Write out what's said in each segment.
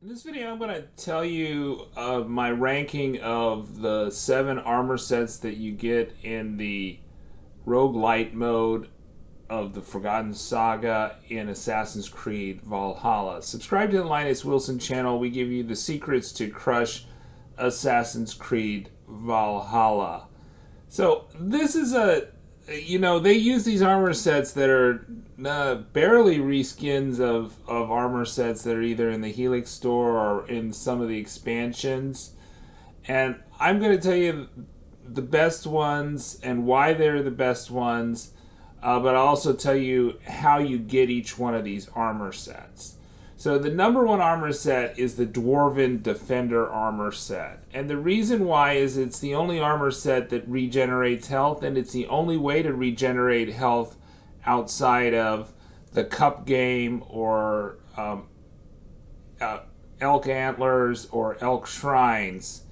In this video, I'm going to tell you my ranking of the 7 armor sets that you get in the rogue-lite mode of the Forgotten Saga in Assassin's Creed Valhalla. Subscribe to the Linus Wilson channel. We give you the secrets to crush Assassin's Creed Valhalla. So this is they use these armor sets that are barely reskins of armor sets that are either in the Helix store or in some of the expansions. And I'm going to tell you the best ones and why they're the best ones, but I'll also tell you how you get each one of these armor sets. So the number one armor set is the Dwarven Defender armor set. And the reason why is it's the only armor set that regenerates health, and it's the only way to regenerate health outside of the cup game or elk antlers or elk shrines.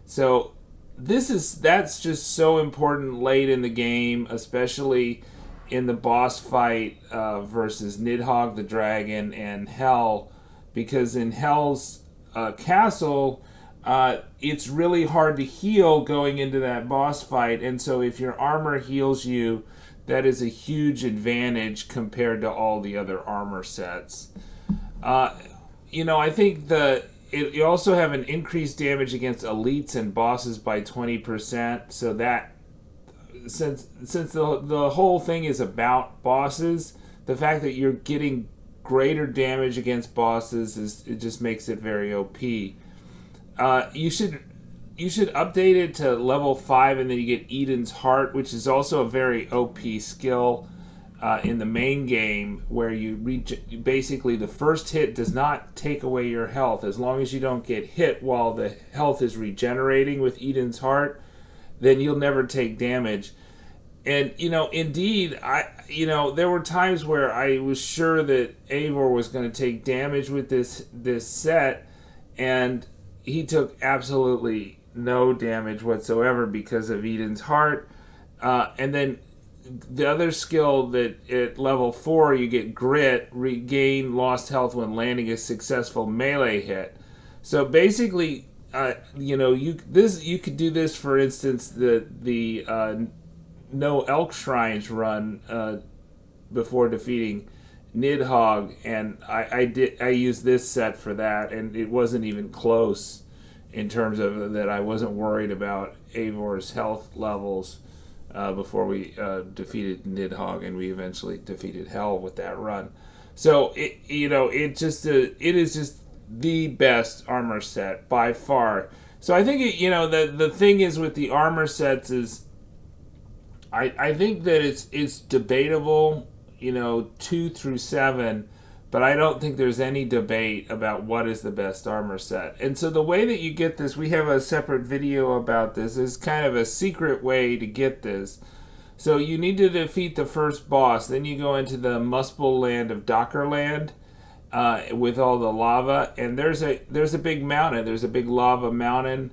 So that's just so important late in the game, especially in the boss fight versus Nidhogg the dragon and Hell, because in Hell's castle, it's really hard to heal going into that boss fight, and so if your armor heals you, that is a huge advantage compared to all the other armor sets. I think you also have an increased damage against elites and bosses by 20%, so that since the whole thing is about bosses, the fact that you're getting greater damage against bosses it just makes it very OP. You should update it to level 5, and then you get Eden's Heart, which is also a very OP skill in the main game, where you basically the first hit does not take away your health as long as you don't get hit while the health is regenerating with Eden's Heart. Then you'll never take damage. And, indeed, there were times where I was sure that Eivor was going to take damage with this set, and he took absolutely no damage whatsoever because of Eden's Heart. And then the other skill that at level 4 you get Grit, regain lost health when landing a successful melee hit. So basically, you could do this, for instance, the no elk shrines run before defeating Nidhogg, and I used this set for that, and it wasn't even close in terms of that. I wasn't worried about Eivor's health levels before we defeated Nidhogg, and we eventually defeated Hell with that run. So it is just the best armor set by far. So I think the thing is with the armor sets is I think that it's debatable, 2 through 7, but I don't think there's any debate about what is the best armor set. And so the way that you get this, we have a separate video about this, is kind of a secret way to get this. So you need to defeat the first boss, then you go into the Muspel land of Draugr with all the lava, and there's a big mountain. There's a big lava mountain,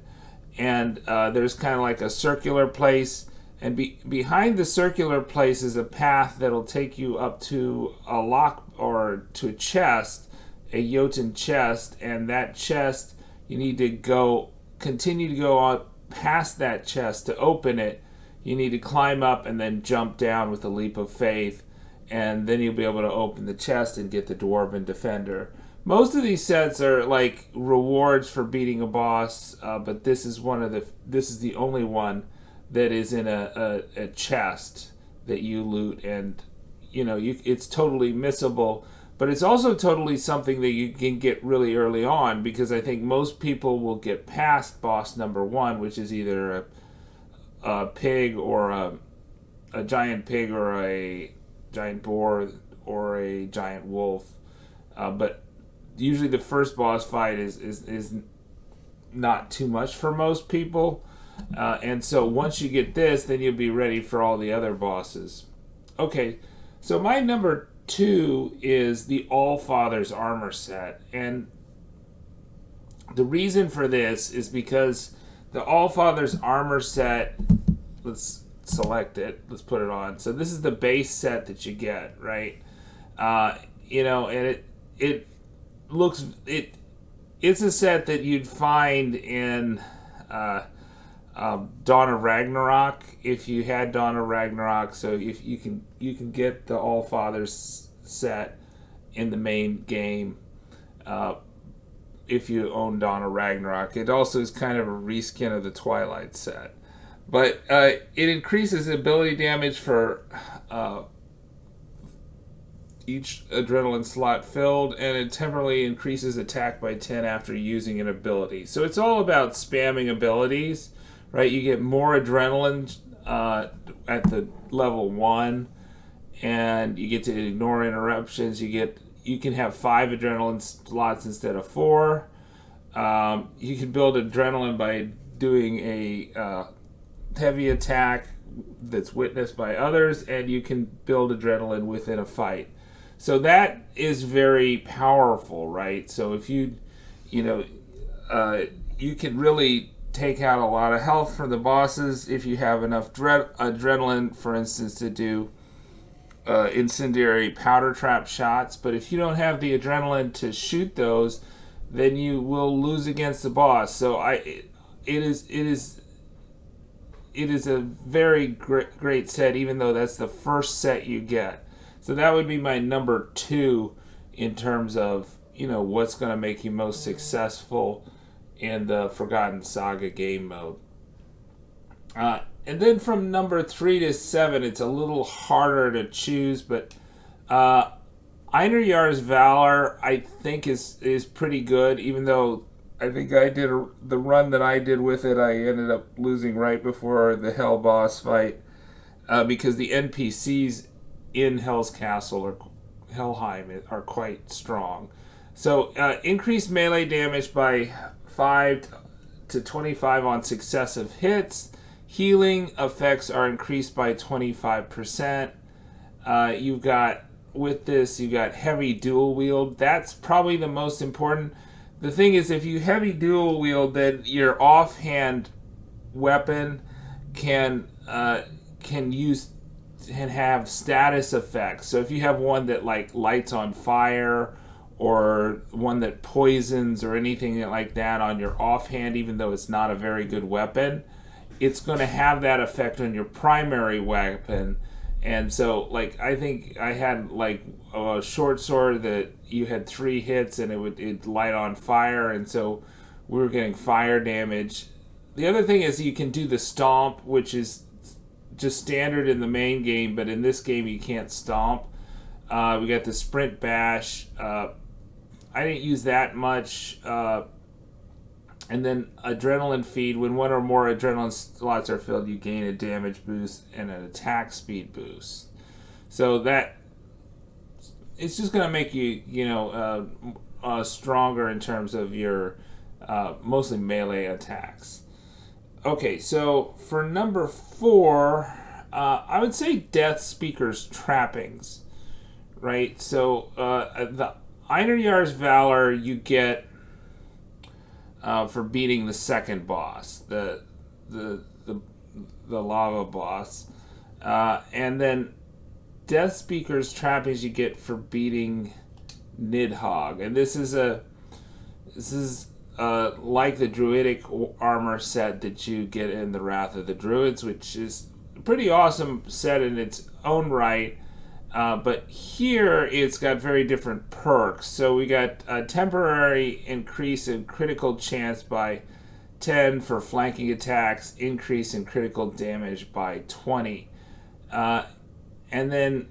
and there's kind of like a circular place, and behind the circular place is a path that'll take you up to a lock or to a chest, a Jotun chest, and that chest you need to continue to go on past that chest to open it. You need to climb up and then jump down with a leap of faith, and then you'll be able to open the chest and get the Dwarven Defender. Most of these sets are like rewards for beating a boss, but this is the only one that is in a chest that you loot, and it's totally missable, but it's also totally something that you can get really early on, because I think most people will get past boss number 1, which is either a pig or a giant pig or a giant boar or a giant wolf, but usually the first boss fight is not too much for most people, and so once you get this, then you'll be ready for all the other bosses. Okay, so my number 2 is the Allfather's armor set, and the reason for this is because the Allfather's armor set, let's select it, let's put it on. So this is the base set that you get, right? And it it's a set that you'd find in Dawn of Ragnarok if you had Dawn of Ragnarok. So if you can get the All Fathers set in the main game if you own Dawn of Ragnarok. It also is kind of a reskin of the Twilight set, but it increases ability damage for each adrenaline slot filled, and it temporarily increases attack by 10 after using an ability. So it's all about spamming abilities, right? You get more adrenaline at the level 1, and you get to ignore interruptions. You can have 5 adrenaline slots instead of 4. You can build adrenaline by doing a heavy attack that's witnessed by others, and you can build adrenaline within a fight. So that is very powerful, right? So if you can really take out a lot of health from the bosses if you have enough adrenaline, for instance, to do incendiary powder trap shots. But if you don't have the adrenaline to shoot those, then you will lose against the boss. So it is a very great set, even though that's the first set you get. So that would be my number 2 in terms of, what's going to make you most successful in the Forgotten Saga game mode. And then from number 3 to 7, it's a little harder to choose, but Einherjar's Valor, I think, is pretty good, even though I think the run that I did with it, I ended up losing right before the Hell boss fight, because the NPCs in Hell's Castle or Helheim are quite strong. So increased melee damage by 5 to 25 on successive hits. Healing effects are increased by 25%. You've got heavy dual wield. That's probably the most important. The thing is, if you heavy dual wield, then your offhand weapon can have status effects. So if you have one that lights on fire, or one that poisons or anything like that on your offhand, even though it's not a very good weapon, it's going to have that effect on your primary weapon. And so, I think I had a short sword that you had 3 hits and it'd light on fire, and so we were getting fire damage. The other thing is you can do the stomp, which is just standard in the main game, but in this game you can't stomp. We got the sprint bash. I didn't use that much. And then adrenaline feed. When 1 or more adrenaline slots are filled, you gain a damage boost and an attack speed boost. So that it's just going to make you, stronger in terms of your mostly melee attacks. Okay, so for number 4, I would say Death Speaker's Trappings, right? So the Einherjar's Valor you get for beating the second boss, the lava boss, and then Death Speaker's Trappings you get for beating Nidhogg, and this is like the Druidic armor set that you get in the Wrath of the Druids, which is a pretty awesome set in its own right. But here it's got very different perks. So we got a temporary increase in critical chance by 10 for flanking attacks, increase in critical damage by 20. And then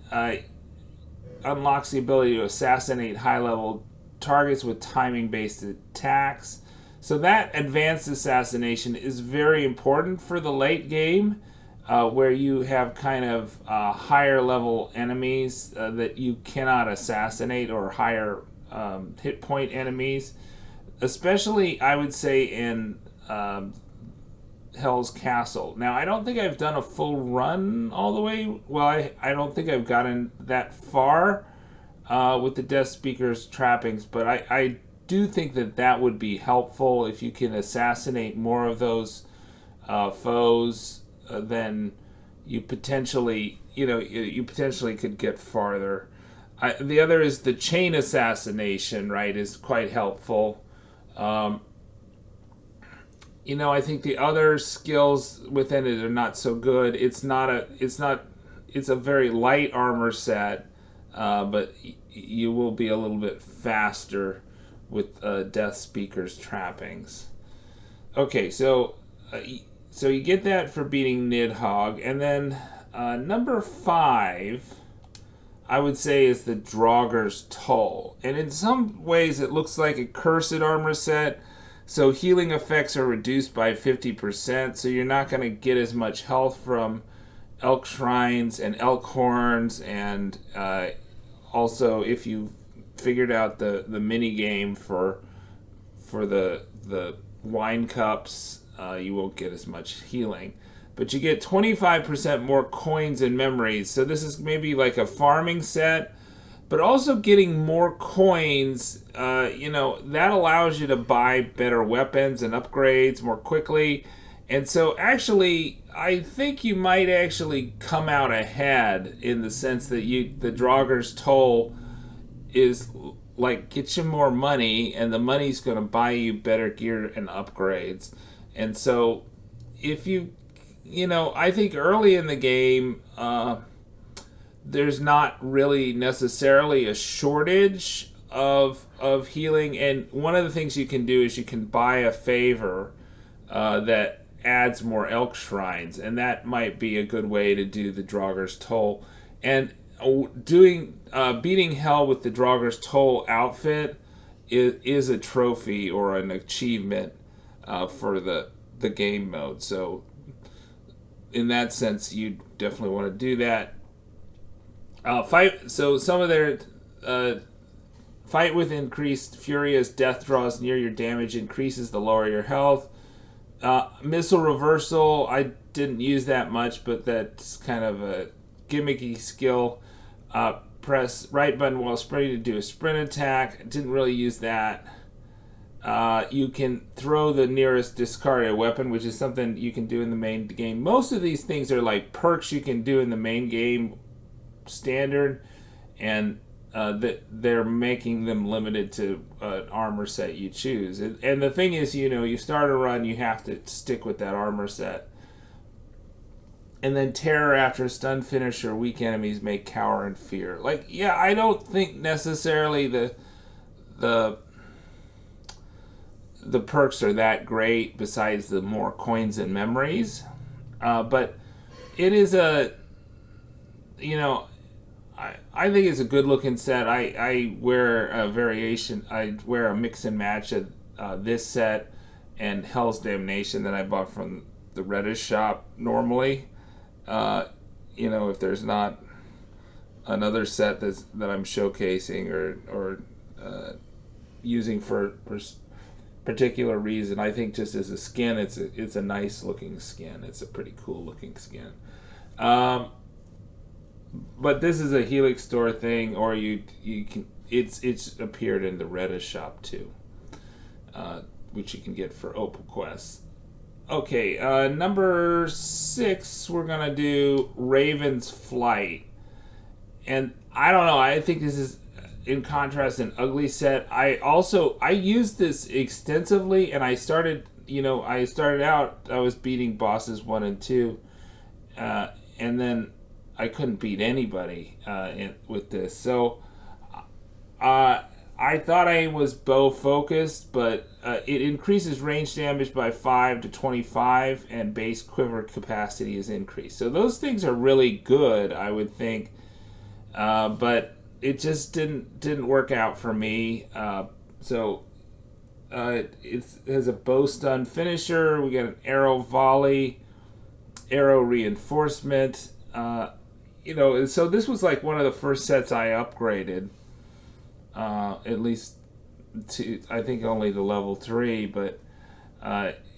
unlocks the ability to assassinate high-level targets with timing-based attacks. So that advanced assassination is very important for the late game, where you have kind of higher level enemies that you cannot assassinate, or higher hit point enemies, especially I would say in Hell's Castle. Now, I don't think I've done a full run all the way. Well, I don't think I've gotten that far with the Death Speaker's Trappings, but I do think that would be helpful if you can assassinate more of those foes. Then you potentially could get farther. The other is the chain assassination, right? Is quite helpful. I think the other skills within it are not so good. It's a very light armor set, but you will be a little bit faster with Death Speaker's trappings. Okay, so you get that for beating Nidhogg, and then number 5, I would say, is the Draugr's Toll. And in some ways it looks like a cursed armor set, so healing effects are reduced by 50%, so you're not going to get as much health from elk shrines and elk horns, and also if you figured out the mini game for the wine cups, you won't get as much healing. But you get 25% more coins and memories. So this is maybe like a farming set, but also getting more coins, that allows you to buy better weapons and upgrades more quickly. And so actually, I think you might actually come out ahead in the sense that the Draugr's Toll is like get you more money, and the money's going to buy you better gear and upgrades. And so if I think early in the game, there's not really necessarily a shortage of healing, and one of the things you can do is you can buy a favor that adds more elk shrines, and that might be a good way to do the Draugur's Toll. And beating hell with the Draugur's Toll outfit is a trophy or an achievement for the game mode. So in that sense, you definitely want to do that. So some of their fight with increased fury as death draws near. Your damage increases the lower your health. Missile reversal, I didn't use that much, but that's kind of a gimmicky skill. Press right button while sprinting to do a sprint attack. Didn't really use that. You can throw the nearest discarded weapon, which is something you can do in the main game. Most of these things are like perks you can do in the main game standard, and that they're making them limited to an armor set you choose. And the thing is, you start a run, you have to stick with that armor set. And then terror after a stun finisher, weak enemies may cower in fear. I don't think necessarily the perks are that great besides the more coins and memories. But it is I think it's a good looking set. I wear a variation. I wear a mix and match of this set and Hell's Damnation that I bought from the Reddish shop normally. If there's not another set that I'm showcasing or using for particular reason, I think just as a skin, it's a nice looking skin. It's a pretty cool looking skin. But this is a Helix Store thing, or you can. It's appeared in the Reddish shop too, which you can get for Opal Quest. Okay, number 6, we're gonna do Raven's Flight, and I don't know. I think this is, in contrast, an ugly set. I used this extensively, and I started out. I was beating bosses 1 and 2, and then I couldn't beat anybody with this. So I thought I was bow focused, but it increases range damage by 5 to 25, and base quiver capacity is increased. So those things are really good, I would think, but it just didn't work out for me. It has a bow stun finisher. We got an arrow volley, arrow reinforcement. So this was like one of the first sets I upgraded. At least to, I think, only to level 3, but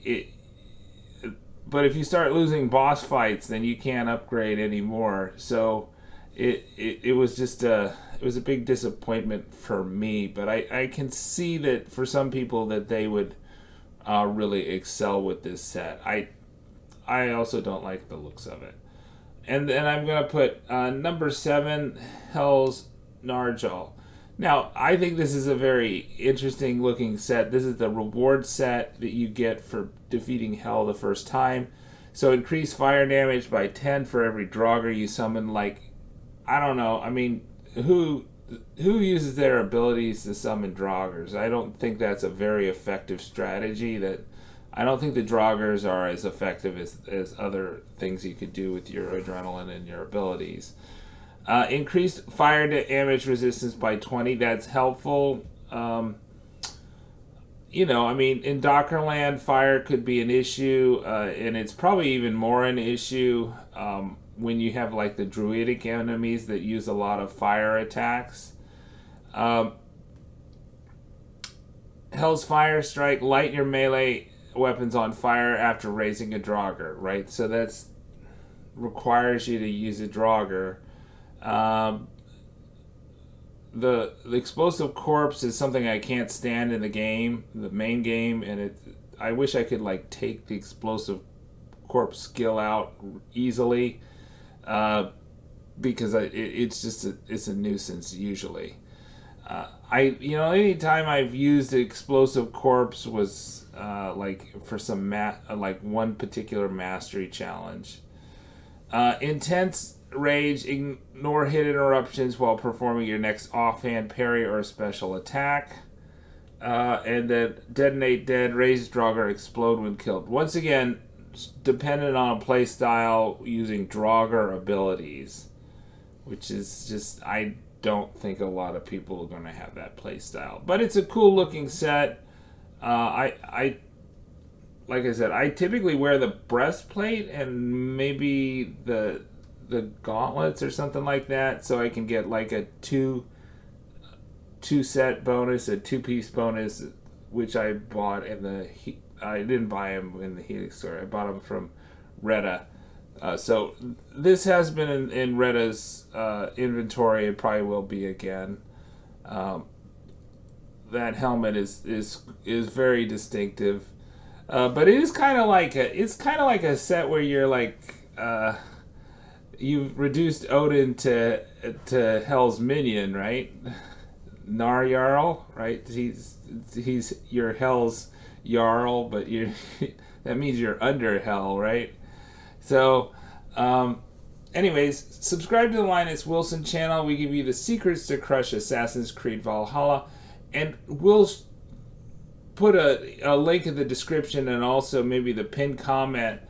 if you start losing boss fights, then you can't upgrade anymore. So it was just it was a big disappointment for me, but I can see that for some people that they would really excel with this set. I also don't like the looks of it. And then I'm going to put number 7, Hell's Narjarl. Now, I think this is a very interesting looking set. This is the reward set that you get for defeating Hell the first time. So increase fire damage by 10 for every Draugr you summon. Like, I don't know. I mean, who uses their abilities to summon Draugrs? I don't think that's a very effective strategy. I don't think the Draugrs are as effective as other things you could do with your adrenaline and your abilities. Increased fire damage resistance by 20. That's helpful. I mean, in Dockerland, fire could be an issue, and it's probably even more an issue when you have like the druidic enemies that use a lot of fire attacks. Hell's Fire Strike, light your melee weapons on fire after raising a Draugr, right? So that's requires you to use a Draugr. The explosive corpse is something I can't stand in the game, the main game, and I wish I could like take the explosive corpse skill out easily, because it's a nuisance usually. Anytime I've used explosive corpse was like for some like one particular mastery challenge. Intense rage, ignore hit interruptions while performing your next offhand parry or special attack. And then detonate dead, raise Draugr, explode when killed. Once again, dependent on a playstyle using Draugr abilities, which is just, I don't think a lot of people are going to have that playstyle. But it's a cool looking set. Like I said, I typically wear the breastplate and maybe the gauntlets or something like that, so I can get like a two set bonus, a 2-piece bonus, which I bought I didn't buy them in the Helix store. I bought them from Retta. So this has been in Retta's inventory. It probably will be again. That helmet is very distinctive. But it is kind of like a set where you're like you've reduced Odin to Hell's minion, right? Narjarl, right? He's your Hell's Jarl, but that means you're under Hell, right? So, anyways, subscribe to the Linus Wilson channel. We give you the secrets to crush Assassin's Creed Valhalla, and we'll put a link in the description and also maybe the pinned comment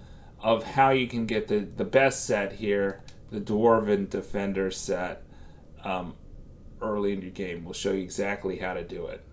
of how you can get the best set here, the Dwarven Defender set, early in your game. We'll show you exactly how to do it.